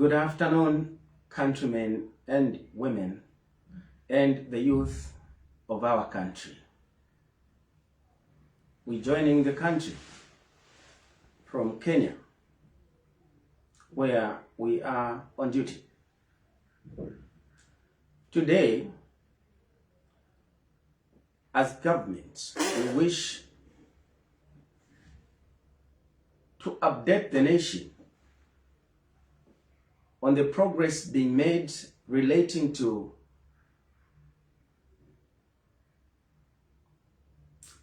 Good afternoon, countrymen and women and the youth of our country. We're joining the country from Kenya, where we are on duty. Today, as government, we wish to update the nation on the progress being made relating to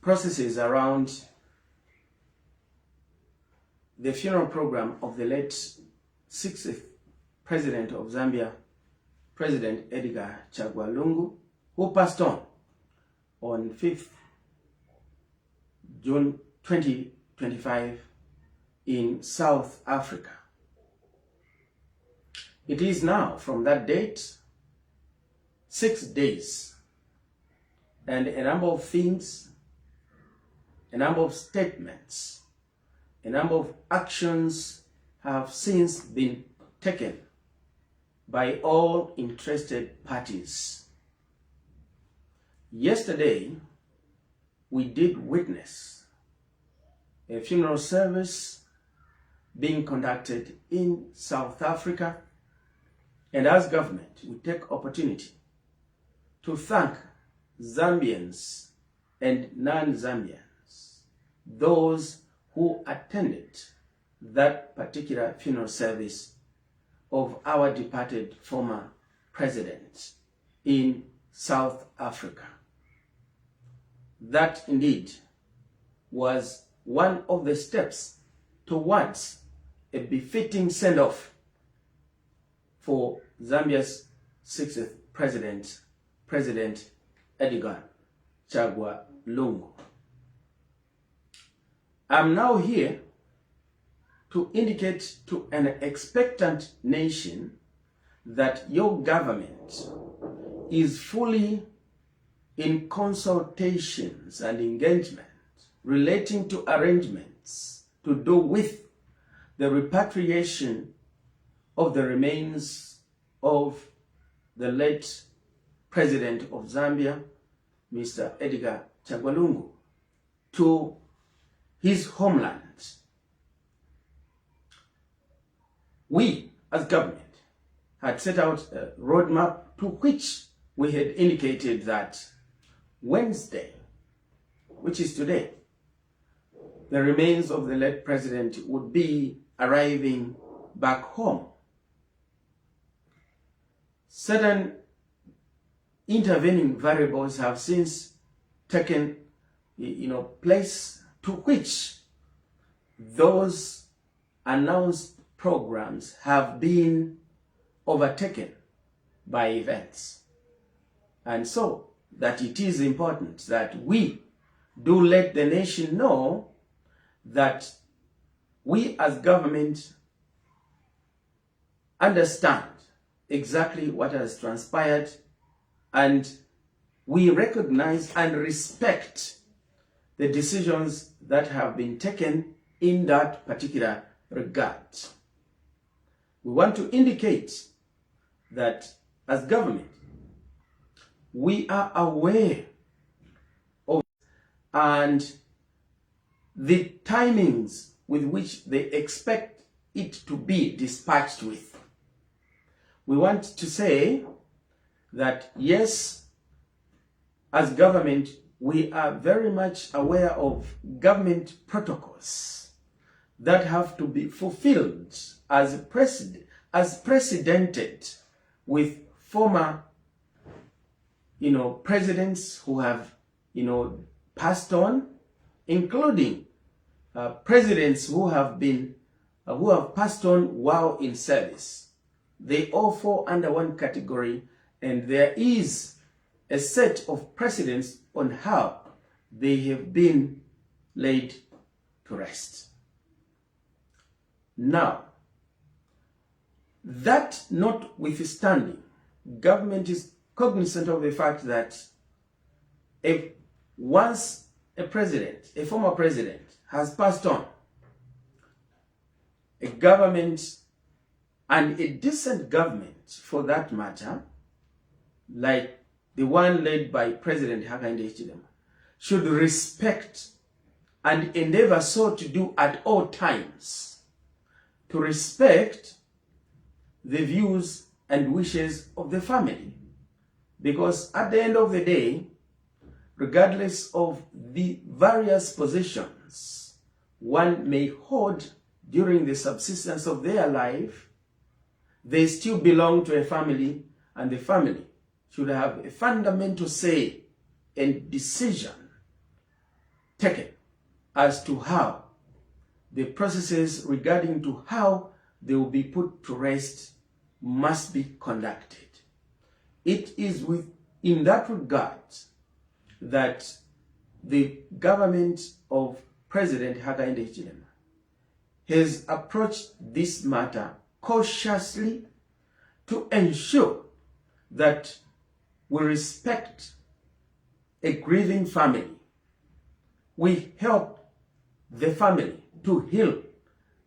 processes around the funeral program of the late 6th President of Zambia, President Edgar Chagwa Lungu, who passed on 5th June 2025 in South Africa. It is now, from that date, 6 days, and a number of things, a number of statements, a number of actions have since been taken by all interested parties. Yesterday, we did witness a funeral service being conducted in South Africa, and as government, we take opportunity to thank Zambians and non-Zambians, those who attended that particular funeral service of our departed former president in South Africa. That indeed was one of the steps towards a befitting send-off for Zambia's 6th President, President Edgar Chagwa Lungu. I'm now here to indicate to an expectant nation that your government is fully in consultations and engagement relating to arrangements to do with the repatriation of the remains of the late President of Zambia, Mr. Edgar Chagwa Lungu, to his homeland. We, as government, had set out a roadmap to which we had indicated that Wednesday, which is today, the remains of the late president would be arriving back home. Certain intervening variables have since taken place, to which those announced programs have been overtaken by events. And so that it is important that we do let the nation know that we as government understand exactly what has transpired, and we recognize and respect the decisions that have been taken in that particular regard. We want to indicate that as government, we are aware of and the timings with which they expect it to be dispatched with. We want to say that yes, as government, we are very much aware of government protocols that have to be fulfilled as precedented with former presidents who have passed on, including presidents who have passed on while in service. They all fall under one category, and there is a set of precedents on how they have been laid to rest. Now, that notwithstanding, government is cognizant of the fact that if once a former president has passed on, a government And a decent government, for that matter, like the one led by President Hakainde Hichilema, should respect and endeavor so to do at all times, to respect the views and wishes of the family. Because at the end of the day, regardless of the various positions one may hold during the subsistence of their life, they still belong to a family, and the family should have a fundamental say and decision taken as to how the processes regarding to how they will be put to rest must be conducted. It is in that regard that the government of President Hakainde Hichilema has approached this matter cautiously to ensure that we respect a grieving family. We help the family to heal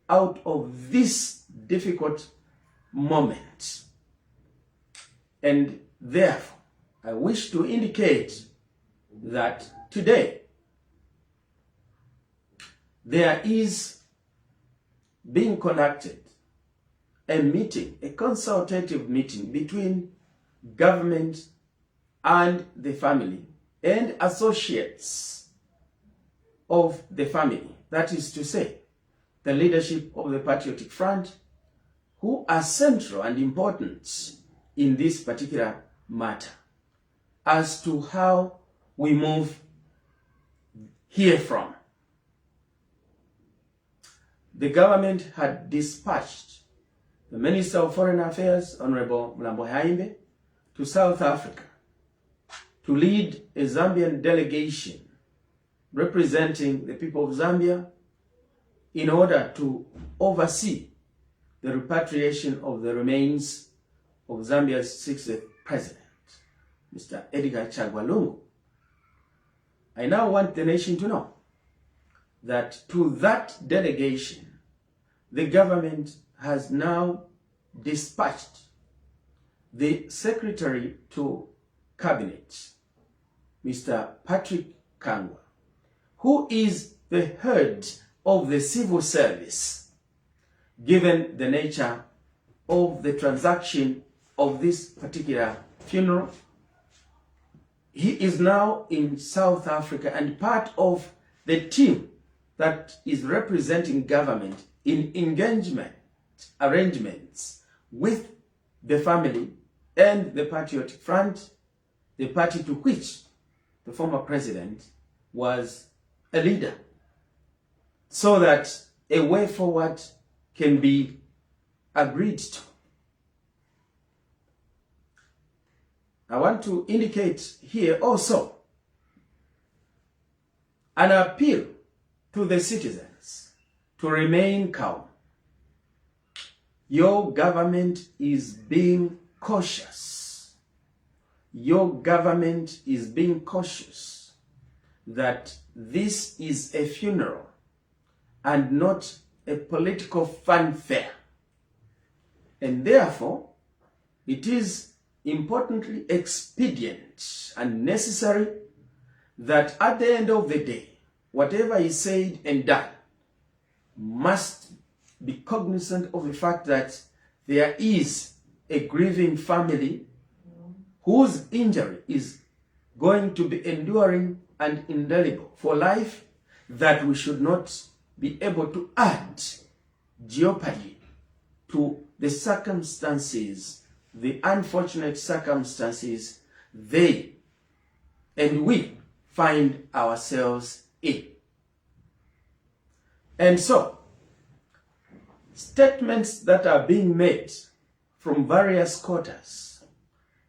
out of this difficult moment. And therefore, I wish to indicate that today there is being conducted a meeting, a consultative meeting between government and the family and associates of the family. That is to say, the leadership of the Patriotic Front, who are central and important in this particular matter, as to how we move here from. The government had dispatched the Minister of Foreign Affairs, Honorable Mlambo Haimbe, to South Africa to lead a Zambian delegation representing the people of Zambia in order to oversee the repatriation of the remains of Zambia's 60th president, Mr. Edgar Chagwa Lungu. I now want the nation to know that to that delegation, the government has now dispatched the Secretary to Cabinet, Mr. Patrick Kangwa, who is the head of the civil service, given the nature of the transaction of this particular funeral. He is now in South Africa and part of the team that is representing government in engagement arrangements with the family and the Patriotic Front, the party to which the former president was a leader, so that a way forward can be agreed to. I want to indicate here also an appeal to the citizens to remain calm. Your government is being cautious. Your government is being cautious that this is a funeral and not a political fanfare. And therefore, it is importantly expedient and necessary that at the end of the day, whatever is said and done must be cognizant of the fact that there is a grieving family whose injury is going to be enduring and indelible for life, that we should not be able to add jeopardy to the circumstances, the unfortunate circumstances they and we find ourselves in. And so, statements that are being made from various quarters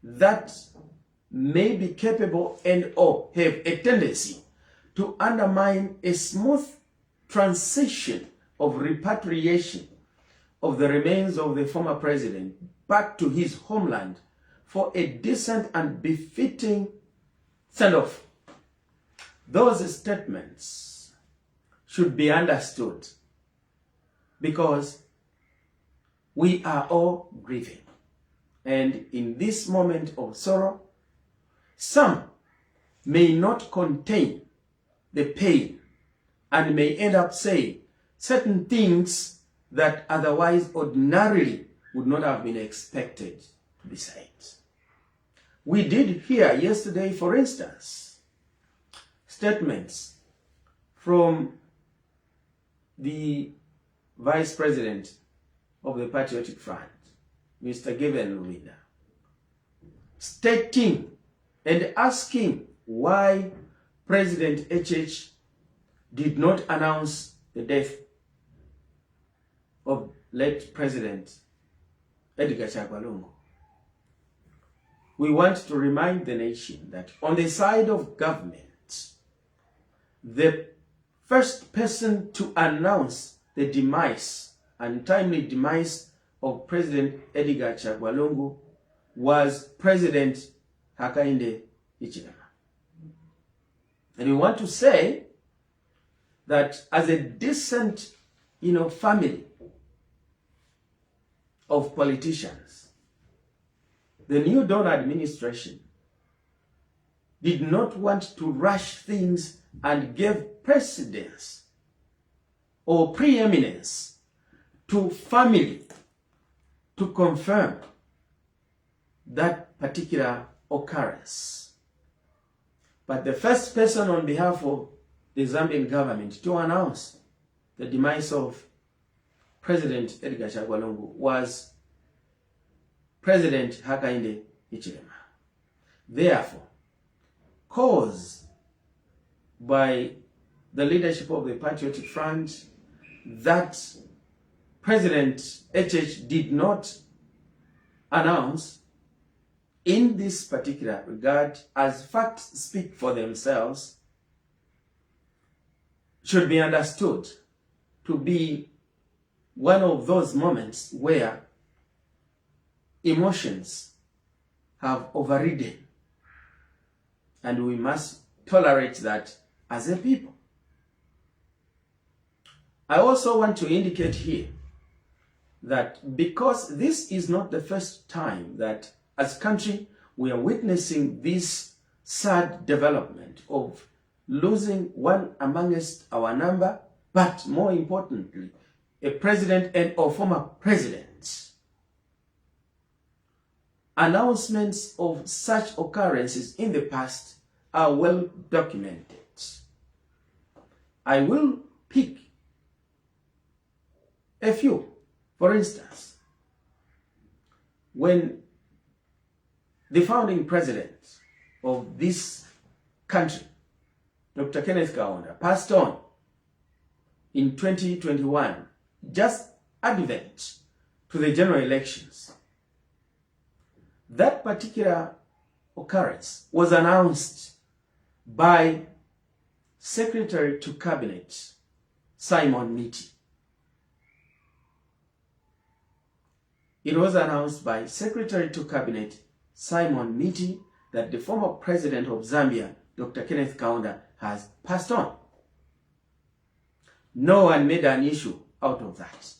that may be capable and or have a tendency to undermine a smooth transition of repatriation of the remains of the former president back to his homeland for a decent and befitting send-off. Those statements should be understood, because We are all grieving. And in this moment of sorrow, some may not contain the pain and may end up saying certain things that otherwise ordinarily would not have been expected to be said. We did hear yesterday, for instance, statements from the Vice President of the Patriotic Front, Mr. Given Luwinda, stating and asking why President HH did not announce the death of late President Edgar Chagwa Lungu. We want to remind the nation that on the side of government, the first person to announce the demise, untimely demise of President Edgar Chagwa Lungu was President Hakainde Hichilema. And we want to say that as a decent, family of politicians, the New Dawn administration did not want to rush things and give precedence or preeminence to family to confirm that particular occurrence. But the first person on behalf of the Zambian government to announce the demise of President Edgar Chagwa Lungu was President Hakainde Hichilema. Therefore, caused by the leadership of the Patriotic Front that President HH did not announce in this particular regard, as facts speak for themselves, should be understood to be one of those moments where emotions have overridden, and we must tolerate that as a people. I also want to indicate here that because this is not the first time that as a country we are witnessing this sad development of losing one amongst our number, but more importantly, a president and or former president. Announcements of such occurrences in the past are well documented. I will pick a few. For instance, when the founding president of this country, Dr. Kenneth Kaunda, passed on in 2021, just advent to the general elections, that particular occurrence was announced by Secretary to Cabinet Simon Mweetwa. It was announced by Secretary to Cabinet Simon Mweetwa that the former president of Zambia, Dr. Kenneth Kaunda, has passed on. No one made an issue out of that.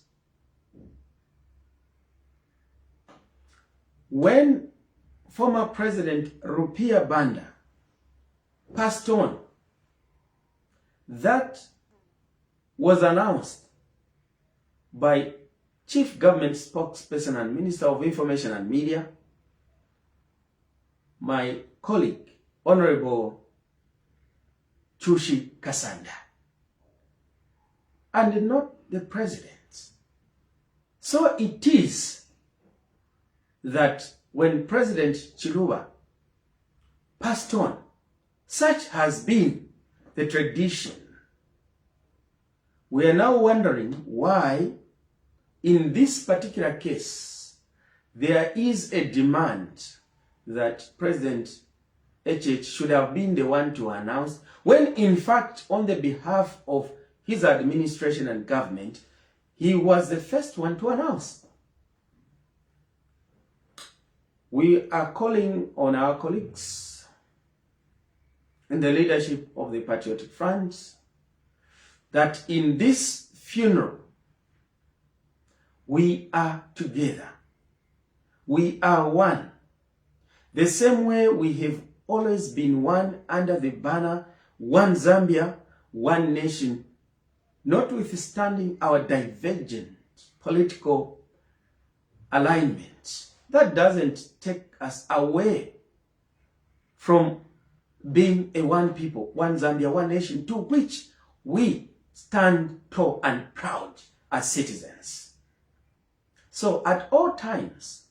When former President Rupia Banda passed on, that was announced by Chief Government Spokesperson and Minister of Information and Media, my colleague, Honorable Chushi Kasanda, and not the president. So it is that when President Chiluba passed on, such has been the tradition. We are now wondering why, in this particular case, there is a demand that President HH should have been the one to announce, when in fact, on the behalf of his administration and government, he was the first one to announce. We are calling on our colleagues in the leadership of the Patriotic Front that in this funeral, We are together. We are one. The same way we have always been one under the banner, one Zambia, one nation, notwithstanding our divergent political alignments. That doesn't take us away from being a one people, one Zambia, one nation, to which we stand tall and proud as citizens. So at all times,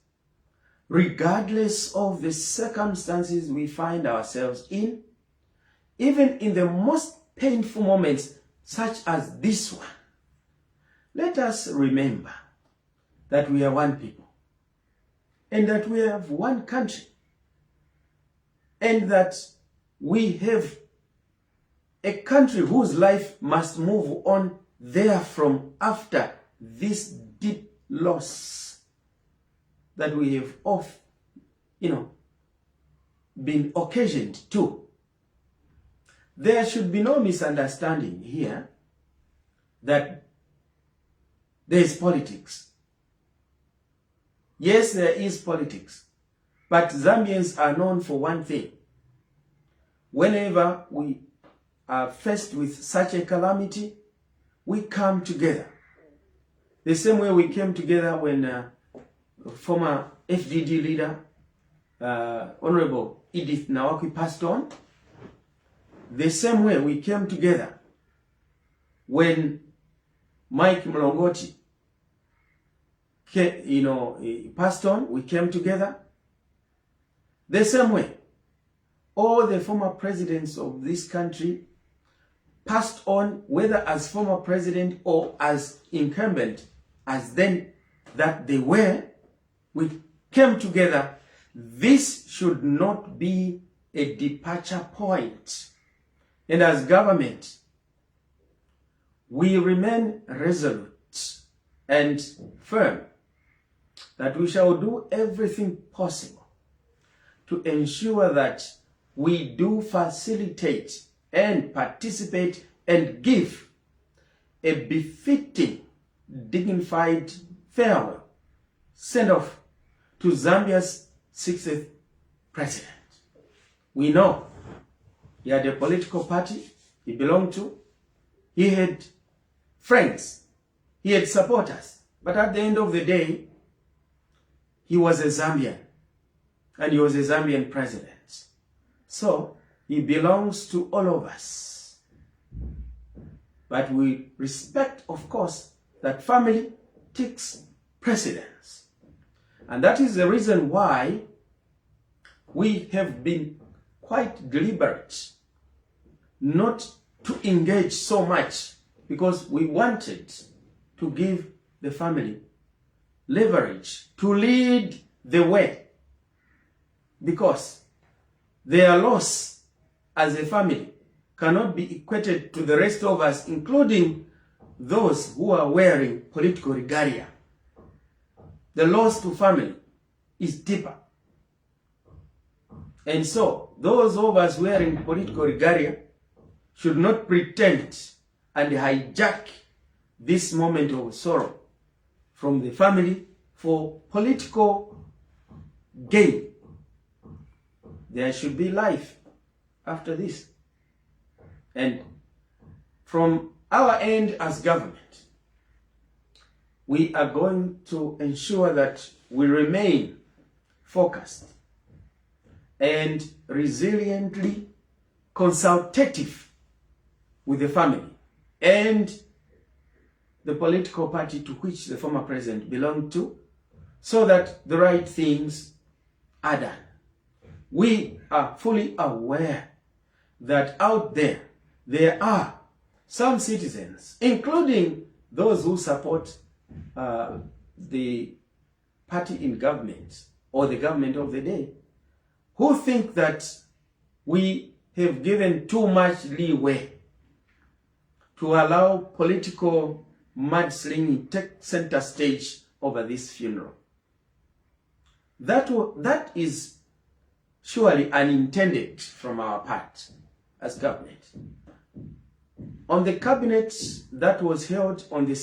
regardless of the circumstances we find ourselves in, even in the most painful moments such as this one, let us remember that we are one people and that we have one country and that we have a country whose life must move on therefrom after this deep loss that we have been occasioned to. There should be no misunderstanding here that there is politics. Yes, there is politics, but Zambians are known for one thing. Whenever we are faced with such a calamity, we come together. The same way we came together when former FDD leader, Honorable Edith Nawaki, passed on. The same way we came together when Mike Mlongoti passed on, we came together. The same way all the former presidents of this country passed on, whether as former president or as incumbent, as then that they were, we came together. This should not be a departure point. And as government, we remain resolute and firm that we shall do everything possible to ensure that we do facilitate and participate and give a befitting, dignified farewell send-off to Zambia's 60th president. We know he had a political party he belonged to. He had friends. He had supporters. But at the end of the day, he was a Zambian. And he was a Zambian president. So, he belongs to all of us. But we respect, of course, that family takes precedence. And that is the reason why we have been quite deliberate not to engage so much, because we wanted to give the family leverage to lead the way, because their loss as a family cannot be equated to the rest of us, including those who are wearing political regalia. The loss to family is deeper. And so, those of us wearing political regalia should not pretend and hijack this moment of sorrow from the family for political gain. There should be life after this. And from our end as government, we are going to ensure that we remain focused and resiliently consultative with the family and the political party to which the former president belonged to, so that the right things are done. We are fully aware that out there are some citizens, including those who support the party in government or the government of the day, who think that we have given too much leeway to allow political mudslinging take center stage over this funeral. That is surely unintended from our part as government. On the cabinet that was held on the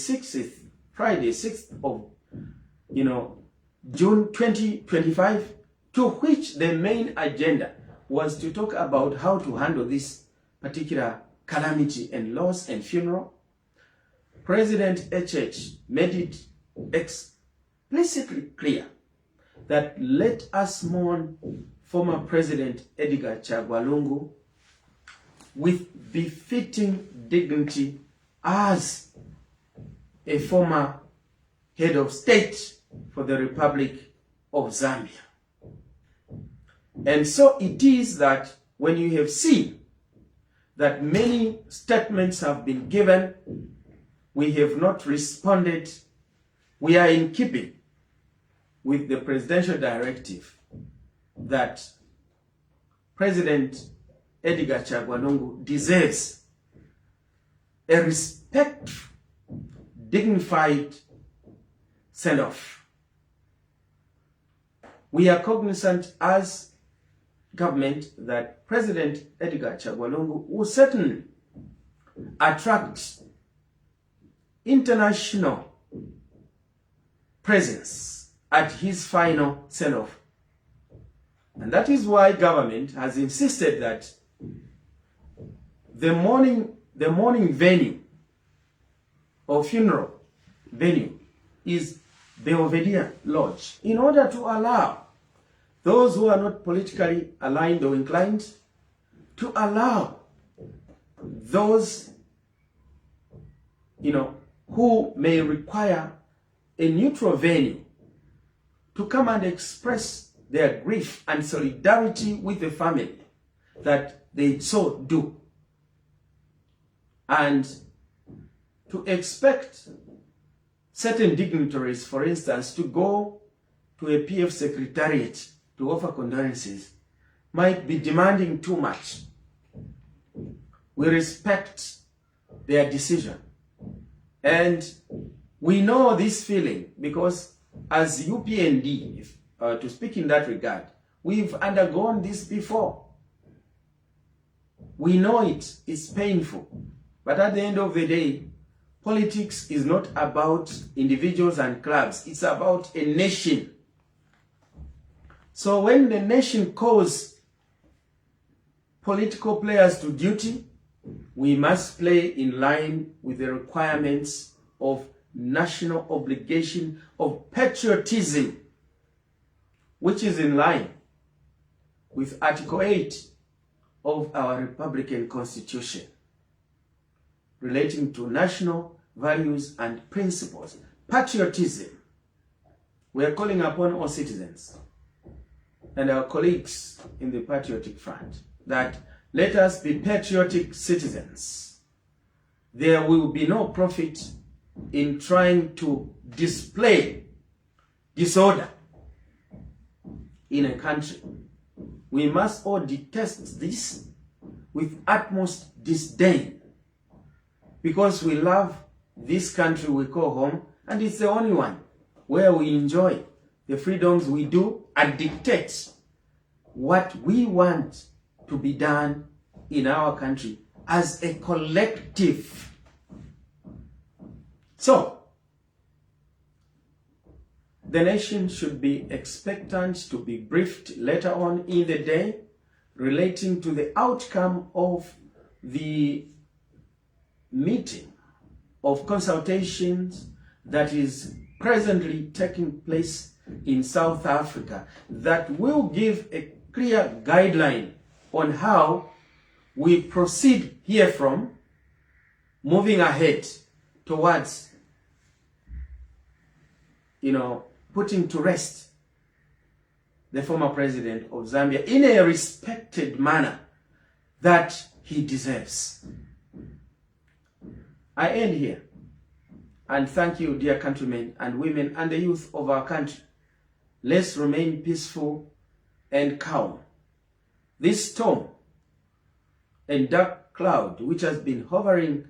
Friday, 6th of June 2025, to which the main agenda was to talk about how to handle this particular calamity and loss and funeral. President HH made it explicitly clear that let us mourn former President Edgar Chagwa Lungu with befitting dignity as a former head of state for the Republic of Zambia. And so it is that when you have seen that many statements have been given, we have not responded, we are in keeping with the presidential directive that President Edgar Chagwa Lungu deserves a respectful, dignified send-off. We are cognizant as government that President Edgar Chagwa Lungu will certainly attract international presence at his final send-off. And that is why government has insisted that the mourning venue or funeral venue is Belvedere Lodge, in order to allow those who are not politically aligned or inclined, to allow those, who may require a neutral venue to come and express their grief and solidarity with the family that they so do. And to expect certain dignitaries, for instance, to go to a PF secretariat to offer condolences might be demanding too much. We respect their decision. And we know this feeling because as UPND, to speak in that regard, we've undergone this before. We know it's painful. But at the end of the day, politics is not about individuals and clubs. It's about a nation. So when the nation calls political players to duty, we must play in line with the requirements of national obligation of patriotism, which is in line with Article 8 of our Republican Constitution, relating to national values and principles. Patriotism. We are calling upon all citizens and our colleagues in the Patriotic Front that let us be patriotic citizens. There will be no profit in trying to display disorder in a country. We must all detest this with utmost disdain, because we love this country we call home, and it's the only one where we enjoy the freedoms we do and dictate what we want to be done in our country as a collective. So, the nation should be expectant to be briefed later on in the day relating to the outcome of the meeting of consultations that is presently taking place in South Africa, that will give a clear guideline on how we proceed here from moving ahead towards, putting to rest the former president of Zambia in a respected manner that he deserves. I end here and thank you, dear countrymen and women and the youth of our country. Let's remain peaceful and calm. This storm and dark cloud which has been hovering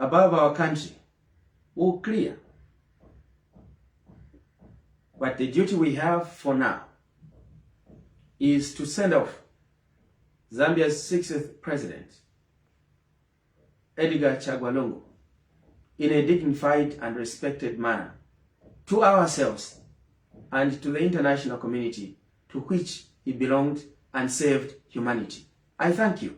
above our country will clear. But the duty we have for now is to send off Zambia's 60th president, Edgar Chagwa Lungu, in a dignified and respected manner to ourselves and to the international community to which he belonged and saved humanity. I thank you.